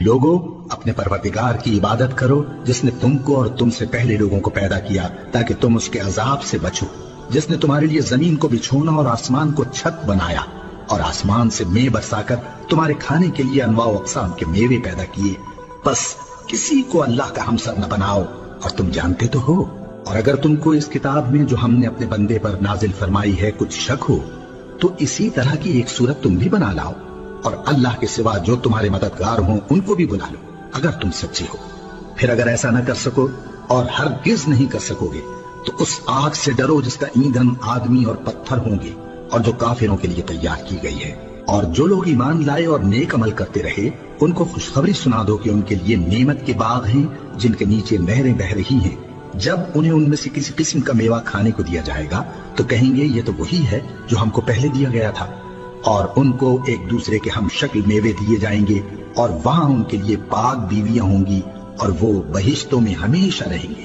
لوگوں، اپنے پروردگار کی عبادت کرو جس نے تم کو اور تم سے پہلے لوگوں کو پیدا کیا تاکہ تم اس کے عذاب سے بچو، جس نے تمہارے لیے زمین کو بچھونا اور آسمان کو چھت بنایا اور آسمان سے مے برسا کر تمہارے کھانے کے لیے انواع و اقسام کے میوے پیدا کیے، بس کسی کو اللہ کا ہمسر نہ بناؤ اور تم جانتے تو ہو۔ اور اگر تم کو اس کتاب میں جو ہم نے اپنے بندے پر نازل فرمائی ہے کچھ شک ہو تو اسی طرح کی ایک صورت تم بھی بنا لاؤ، اور اللہ کے سوا جو تمہارے مددگار ہوں ان کو بھی بلا لو اگر تم سچے ہو۔ پھر اگر ایسا نہ کر سکو اور ہرگز نہیں کر سکو گے تو اس آگ سے ڈرو جس کا ایندھن آدمی اور پتھر ہوں گے اور جو کافروں کے لیے تیار کی گئی ہے۔ اور جو لوگ ایمان لائے اور نیک عمل کرتے رہے ان کو خوشخبری سنا دو کہ ان کے لیے نعمت کے باغ ہیں جن کے نیچے نہریں بہہ رہی ہیں، جب انہیں ان میں سے کسی قسم کا میوہ کھانے کو دیا جائے گا تو کہیں گے یہ تو وہی ہے جو ہم کو پہلے دیا گیا تھا، اور ان کو ایک دوسرے کے ہم شکل میوے دیے جائیں گے، اور وہاں ان کے لیے پاک بیویاں ہوں گی اور وہ بہشتوں میں ہمیشہ رہیں گے۔